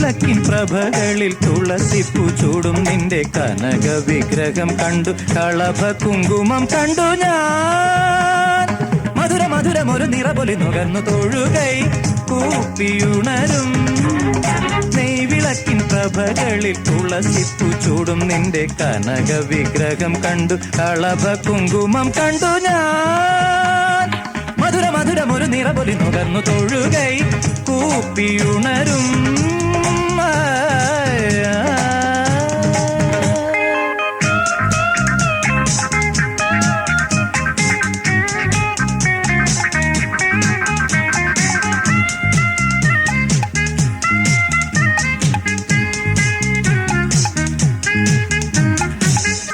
വിളക്കിൻ പ്രഭകളിൽ തുളസിപ്പൂ ചൂടും നിന്റെ കനക വിഗ്രഹം കണ്ടു, കളഭ കുങ്കുമം കണ്ടു ഞാൻ. മധുര മധുരമൊരു നിറപൊലി നുകർന്നു തൊഴുകൈ കൂപ്പിയുണരും. നെയ്വിളക്കിൻ പ്രഭകളിൽ തുളസിപ്പൂ ചൂടും നിന്റെ കനക വിഗ്രഹം കണ്ടു, കളഭ കുങ്കുമം കണ്ടു ഞാൻ. മധുര മധുരമൊരു നിറപൊലി നുകർന്നു തൊഴുകൈ കൂപ്പിയുണരും.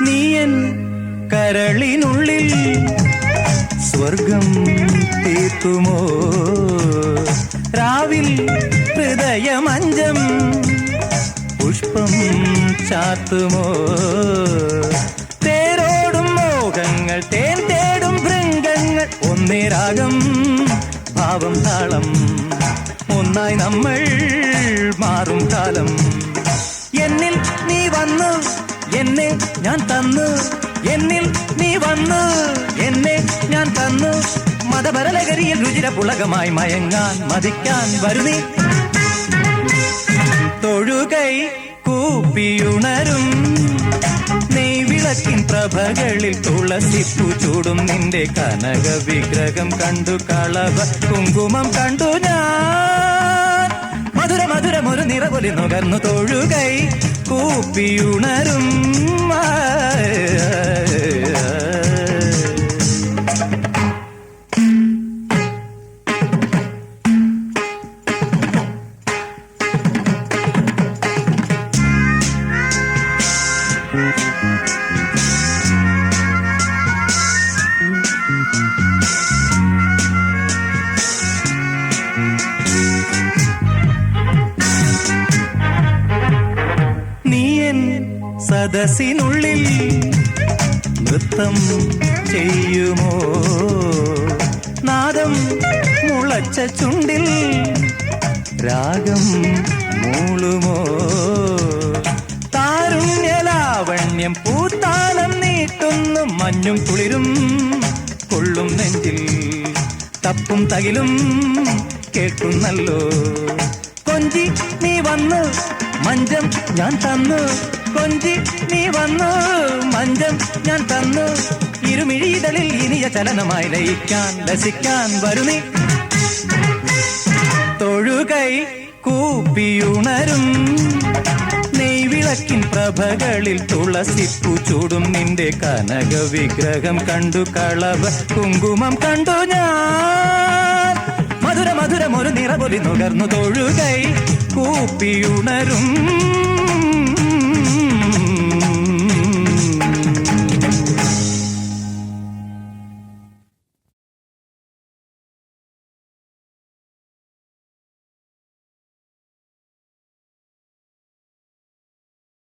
നീയൻ കരളിനുള്ളിൽ സ്വർഗം തീർക്കുമോ, രാവിൽ ഹൃദയമഞ്ചം പുഷ്പം ചാത്തുമോ. തേരോടും മോഹങ്ങൾ തേൻ തേടും ഭൃംഗങ്ങൾ, ഒന്നേ രാഗം ഭാവം താളം, ഒന്നായി നമ്മൾ മാറും കാലം. എന്നിൽ നീ വന്നു എന്നെ ഞാൻ തന്നു, എന്നിൽ നീ വന്നു എന്നെ ഞാൻ തന്നു. മതപരലകരിയിൽ രുചിര പുളകമായി മയങ്ങാൻ മതിക്കാൻ വരുന്നീ. തൊഴുകൈ കൂപ്പിയുണരും. നെയ്വിളക്കിൻ പ്രഭകളിൽ തുളസിപ്പൂ ചൂടും നിന്റെ കനക വിഗ്രഹം കണ്ടു, കളഭ കുങ്കുമം കണ്ടു ഞാൻ. മധുര മധുരമൊരു നിറപൊലി നുകർന്നു തൊഴുകൈ കൂപ്പിയുണരും. സദസ്സിനുള്ളിൽ നൃത്തം ചെയ്യുമോ, നാദം മുളച്ച ചുണ്ടിൽ രാഗം മൂളുമോ. താരുണ്യലാവണ്യം പൂത്താലം നീട്ടുന്നു, മഞ്ഞും കുളിരും കൊള്ളും നെഞ്ചിൽ, തപ്പും തകിലും കേൾക്കുന്നല്ലോ. കൊഞ്ചി നീ വന്നു മഞ്ചം ഞാൻ തന്നു, കൊഞ്ചി നീ വന്നു മഞ്ചം ഞാൻ തന്നു. ഇരുമിഴിതളിൽ ഇനിയ ചലനമായി ലയിക്കാൻ ലസിക്കാൻ വരുന്നീ. തൊഴുകൈ കൂപ്പിയുണരും. നെയ്വിളക്കിൻ പ്രഭകളിൽ തുളസിപ്പൂ ചൂടും നിന്റെ കനക വിഗ്രഹം കണ്ടു, കളഭ കുങ്കുമം കണ്ടു ഞാൻ. മധുര മധുരമൊരു നിറപൊലി നുകർന്നു തൊഴുകൈ കൂപ്പിയുണരും.